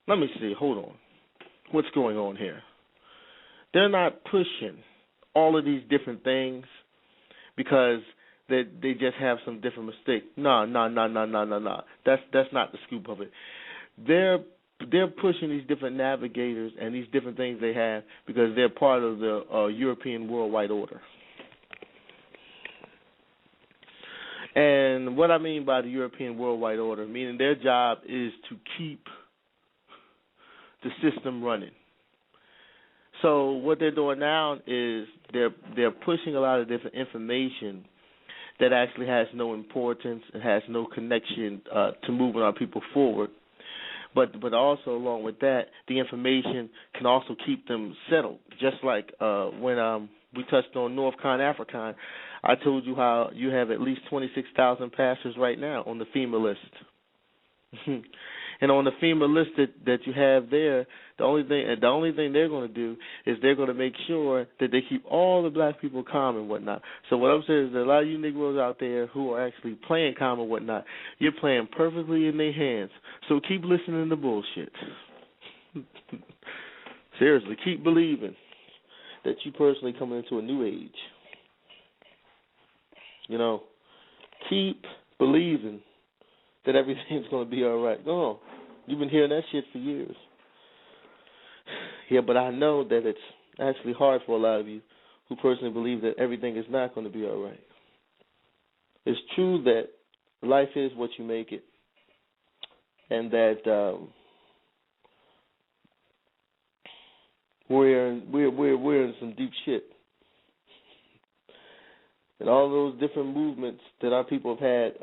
let me see. Hold on. What's going on here? They're not pushing all of these different things because they just have some different mistakes. No. That's not the scoop of it. They're pushing these different navigators and these different things they have because they're part of the European worldwide order. And what I mean by the European worldwide order, meaning their job is to keep the system running. So what they're doing now is they're pushing a lot of different information that actually has no importance and has no connection to moving our people forward. But also along with that, the information can also keep them settled. Just like when we touched on Northcon, African, I told you how you have at least 26,000 pastors right now on the FEMA list. And on the FEMA list that you have there, the only thing they're going to do is they're going to make sure that they keep all the black people calm and whatnot. So what I'm saying is that a lot of you Negroes out there who are actually playing calm and whatnot, you're playing perfectly in their hands. So keep listening to bullshit. Seriously, keep believing that you personally coming into a new age. You know, keep believing that everything's going to be all right. Go on. You've been hearing that shit for years. Yeah, but I know that it's actually hard for a lot of you who personally believe that everything is not going to be all right. It's true that life is what you make it, and that we're in some deep shit. And all those different movements that our people have had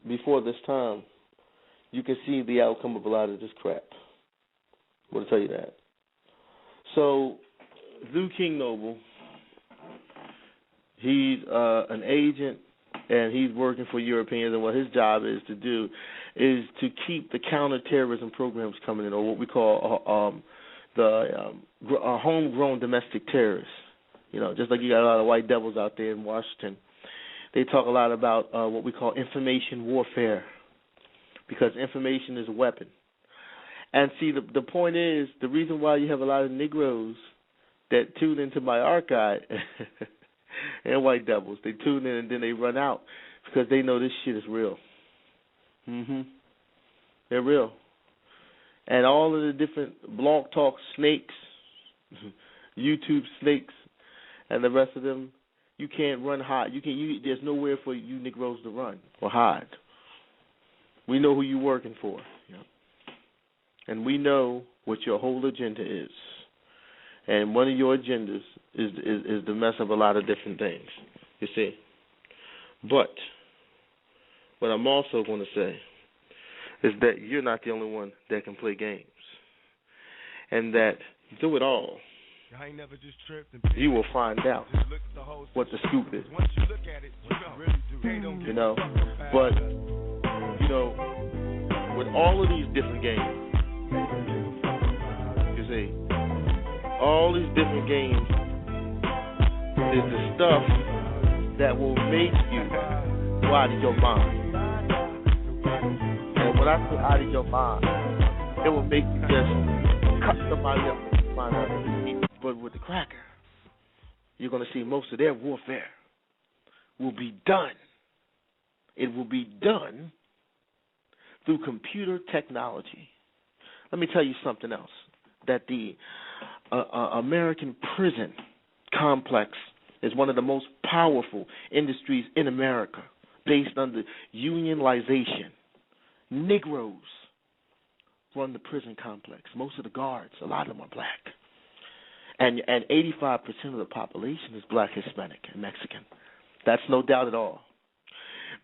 before this time, you can see the outcome of a lot of this crap. I want to tell you that. So, Lou King Noble, he's an agent, and he's working for Europeans, and what his job is to do is to keep the counterterrorism programs coming in, or what we call homegrown domestic terrorists. You know, just like you got a lot of white devils out there in Washington. They talk a lot about what we call information warfare, because information is a weapon. And see, the point is, the reason why you have a lot of Negroes that tune into my archive and white devils, they tune in and then they run out because they know this shit is real. They're real. And all of the different blog talk snakes, YouTube snakes, and the rest of them, you can't run hide. There's nowhere for you Negroes to run or hide. We know who you're working for, you know? And we know what your whole agenda is. And one of your agendas is the mess of a lot of different things, you see. But what I'm also going to say is that you're not the only one that can play games, and that through it all, you will find out what the scoop is. You know, but, you know, with all of these different games, you see, all these different games is the stuff that will make you go out of your mind. And when I say out of your mind, it will make you just cut somebody up and find out that you. But with the cracker, you're going to see most of their warfare will be done. It will be done through computer technology. Let me tell you something else, that the American prison complex is one of the most powerful industries in America, based on the unionization. Negroes run the prison complex. Most of the guards, a lot of them are black. And 85% of the population is black, Hispanic, and Mexican. That's no doubt at all.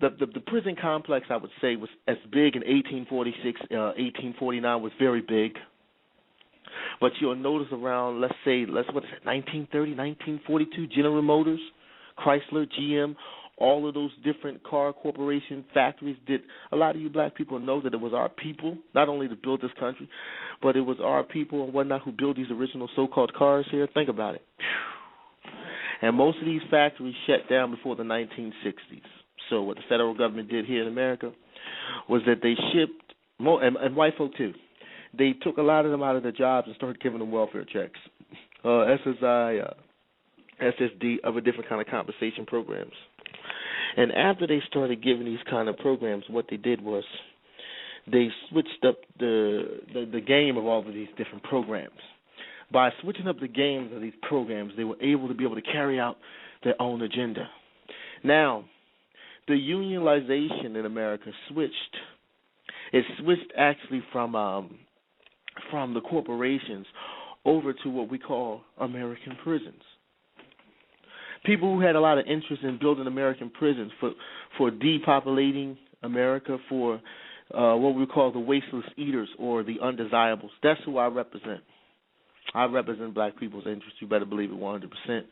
The prison complex, I would say, was as big in 1846, 1849 was very big. But you'll notice around, what is it, 1930, 1942, General Motors, Chrysler, GM, all of those different car corporation factories did. A lot of you black people know that it was our people, not only to build this country, but it was our people and whatnot who built these original so-called cars here. Think about it. And most of these factories shut down before the 1960s. So what the federal government did here in America was that they shipped, and white folk too, they took a lot of them out of their jobs and started giving them welfare checks, SSI, SSD, other different kind of compensation programs. And after they started giving these kind of programs, what they did was they switched up the game of all of these different programs. By switching up the games of these programs, they were able to be able to carry out their own agenda. Now, the unionization in America switched. It switched actually from the corporations over to what we call American prisons. People who had a lot of interest in building American prisons for depopulating America, for what we call the wasteless eaters or the undesirables. That's who I represent. I represent black people's interests. You better believe it 100%.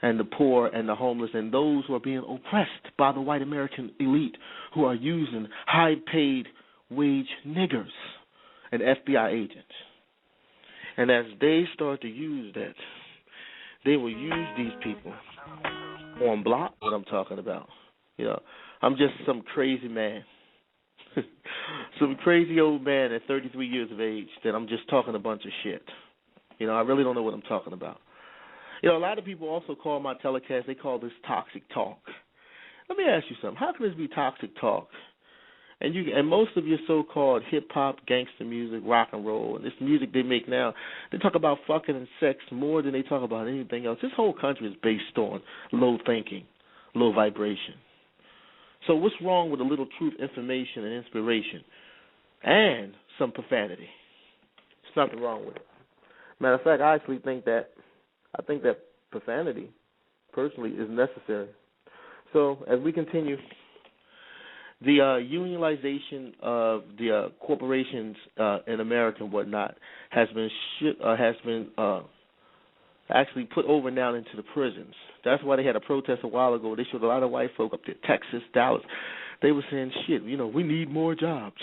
And the poor and the homeless and those who are being oppressed by the white American elite who are using high-paid wage niggers and FBI agents. And as they start to use that, they will use these people on block, what I'm talking about. You know, I'm just some crazy man, some crazy old man at 33 years of age that I'm just talking a bunch of shit. You know, I really don't know what I'm talking about. You know, a lot of people also call my telecast, they call this toxic talk. Let me ask you something. How can this be toxic talk? And most of your so-called hip-hop, gangster music, rock and roll, and this music they make now, they talk about fucking and sex more than they talk about anything else. This whole country is based on low thinking, low vibration. So what's wrong with a little truth, information, and inspiration, and some profanity? There's nothing wrong with it. Matter of fact, I actually think that profanity, personally, is necessary. So as we continue, the unionization of the corporations in America and whatnot has been actually put over now into the prisons. That's why they had a protest a while ago. They showed a lot of white folk up there, Texas, Dallas. They were saying, shit, you know, we need more jobs.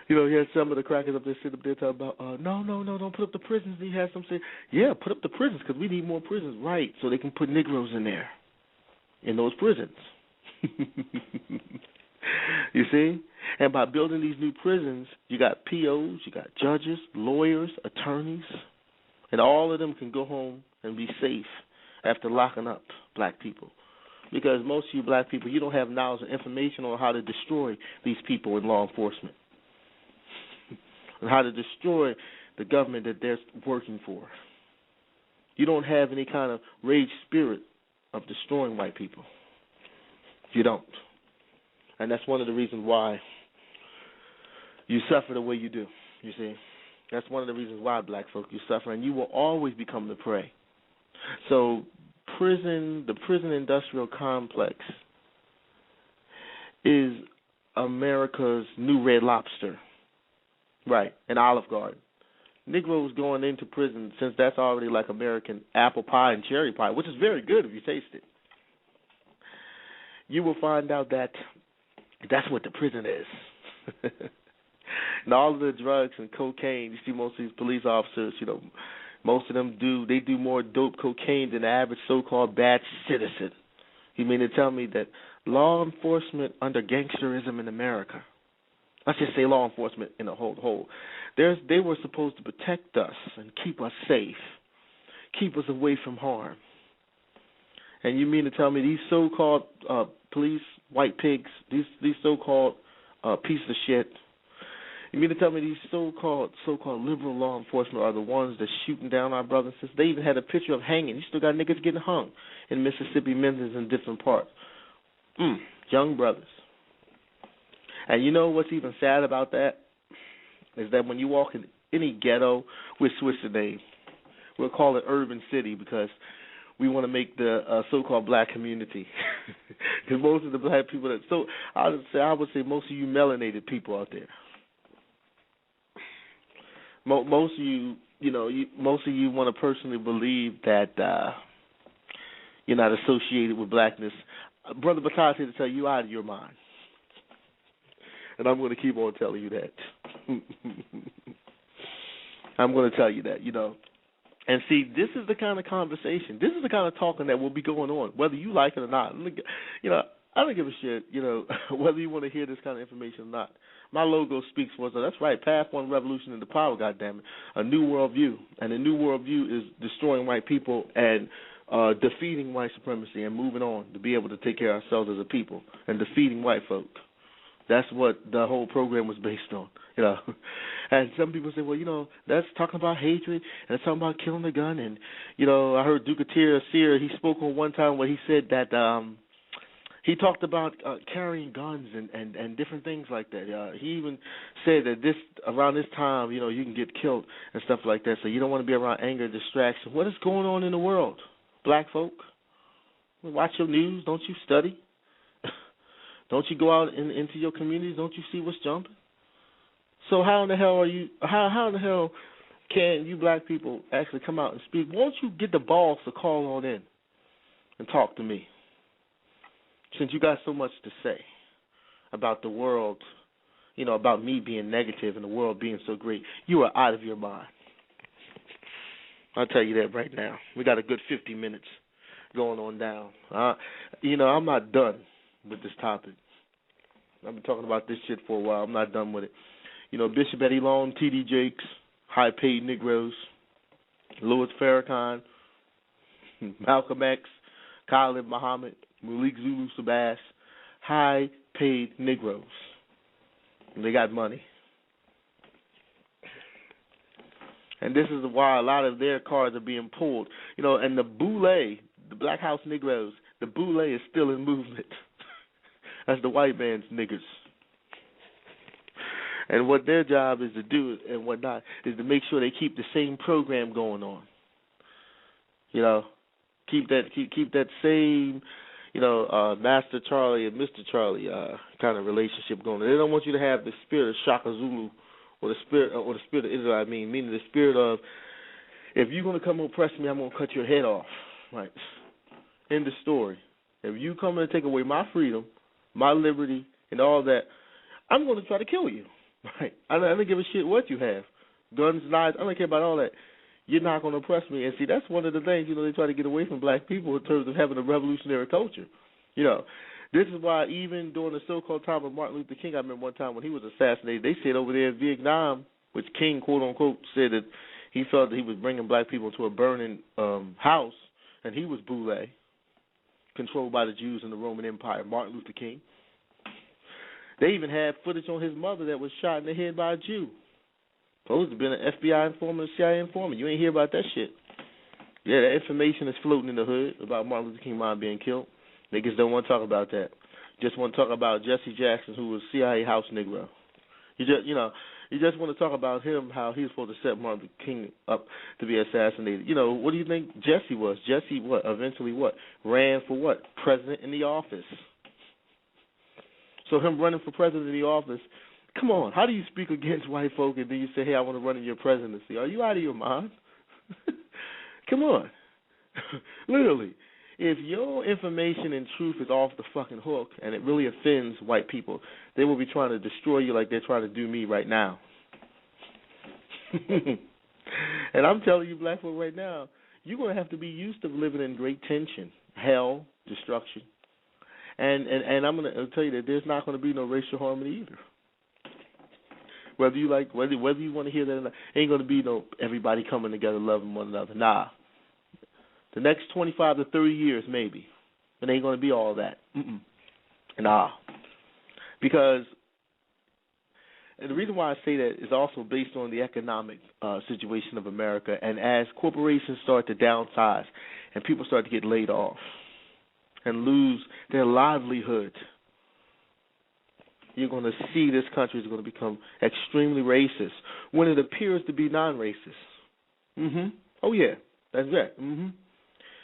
You know, you had some of the crackers up there sitting up there talking about, no, don't put up the prisons. And you had some say, yeah, put up the prisons because we need more prisons. Right, so they can put Negroes in there, in those prisons. You see? And by building these new prisons, you got POs, you got judges, lawyers, attorneys, and all of them can go home and be safe after locking up black people. Because most of you black people, you don't have knowledge and information on how to destroy these people in law enforcement and how to destroy the government that they're working for. You don't have any kind of rage spirit of destroying white people. You don't. And that's one of the reasons why you suffer the way you do, you see. That's one of the reasons why, black folk, you suffer, and you will always become the prey. So the prison industrial complex is America's new Red Lobster, right, an Olive Garden. Negroes going into prison, since that's already like American apple pie and cherry pie, which is very good if you taste it. You will find out that that's what the prison is. And all of the drugs and cocaine, you see most of these police officers, you know, most of them do more dope cocaine than the average so-called bad citizen. You mean to tell me that law enforcement under gangsterism in America, let's just say law enforcement in a whole, they were supposed to protect us and keep us safe, keep us away from harm. And you mean to tell me these so-called police, white pigs, these so-called pieces of shit, you mean to tell me these so-called liberal law enforcement are the ones that's shooting down our brothers and sisters? They even had a picture of hanging. You still got niggas getting hung in Mississippi, Memphis, and different parts. Young brothers. And you know what's even sad about that? Is that when you walk in any ghetto, we'll switch the name. We'll call it Urban City because we want to make the so-called black community. Because most of the black people I would say most of you melanated people out there. Most of you, most of you want to personally believe that you're not associated with blackness. Brother Batas here to tell you out of your mind. And I'm going to keep on telling you that. I'm going to tell you that, And see, this is the kind of conversation, this is the kind of talking that will be going on, whether you like it or not. I don't give a shit, whether you want to hear this kind of information or not. My logo speaks for itself. That's right, Path 1 Revolution into Power, goddammit. A new worldview. And a new worldview is destroying white people and defeating white supremacy and moving on to be able to take care of ourselves as a people and defeating white folk. That's what the whole program was based on, And some people say, well, that's talking about hatred and it's talking about killing the gun. And, I heard Dukatir Sear, he spoke on one time where he said that he talked about carrying guns and different things like that. He even said that around this time, you can get killed and stuff like that. So you don't want to be around anger, distraction. What is going on in the world, black folk? Watch your news. Don't you study? Don't you go out into your communities? Don't you see what's jumping? So how in the hell are you? How in the hell can you black people actually come out and speak? Won't you get the balls to call on in and talk to me? Since you got so much to say about the world, about me being negative and the world being so great, you are out of your mind. I'll tell you that right now. We got a good 50 minutes going on down. I'm not done with this topic. I've been talking about this shit for a while. I'm not done with it. Bishop Eddie Long, T.D. Jakes, high-paid Negroes, Louis Farrakhan, Malcolm X, Khalid Muhammad, Malik Zulu Sabas, high-paid Negroes. And they got money. And this is why a lot of their cards are being pulled. And the boule, the Black House Negroes, the boule is still in movement. That's the white man's niggers. And what their job is to do and whatnot is to make sure they keep the same program going on. Keep that same, Master Charlie and Mr. Charlie kind of relationship going. They don't want you to have the spirit of Shaka Zulu or the spirit of Israel. Meaning the spirit of, if you're going to come and oppress me, I'm going to cut your head off. Right. End of story. If you come and take away my freedom, my liberty, and all that, I'm going to try to kill you. Right? I don't give a shit what you have. Guns, knives, I don't care about all that. You're not going to oppress me. And see, that's one of the things, they try to get away from black people in terms of having a revolutionary culture. This is why even during the so-called time of Martin Luther King, I remember one time when he was assassinated, they said over there in Vietnam, which King, quote-unquote, said that he felt that he was bringing black people to a burning house, and he was boule, controlled by the Jews in the Roman Empire, Martin Luther King. They even had footage on his mother that was shot in the head by a Jew. Supposed to have been an FBI informant, a CIA informant. You ain't hear about that shit. Yeah, that information is floating in the hood about Martin Luther King mom being killed. Niggas don't want to talk about that. Just want to talk about Jesse Jackson, who was CIA house Negro. You just want to talk about him, how he was supposed to set Martin Luther King up to be assassinated. What do you think Jesse was? Jesse what? Eventually what? Ran for what? President in the office. So him running for president in the office, come on, how do you speak against white folk and then you say, hey, I want to run in your presidency? Are you out of your mind? Come on. Literally. If your information and truth is off the fucking hook and it really offends white people, they will be trying to destroy you like they're trying to do me right now. And I'm telling you, black folk, right now, you're going to have to be used to living in great tension, hell, destruction. And I'm going to tell you that there's not going to be no racial harmony either. Whether you want to hear that or not, ain't going to be no everybody coming together loving one another. Nah. The next 25 to 30 years, maybe. It ain't going to be all that. Nah. Because, and the reason why I say that is also based on the economic situation of America. And as corporations start to downsize and people start to get laid off and lose their livelihood, you're going to see this country is going to become extremely racist when it appears to be non-racist. Oh, yeah, that's right.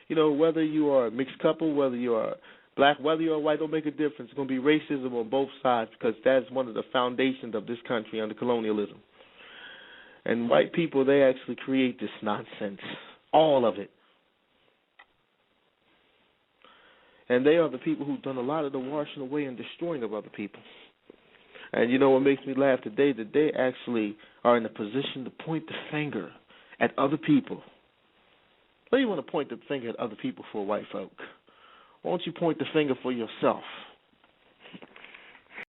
Whether you are a mixed couple, whether you are black, whether you are white, don't make a difference. It's going to be racism on both sides because that's one of the foundations of this country under colonialism. And white people, they actually create this nonsense, all of it. And they are the people who've done a lot of the washing away and destroying of other people. And you know what makes me laugh today? That they actually are in a position to point the finger at other people. Why do you want to point the finger at other people for white folk? Why don't you point the finger for yourself?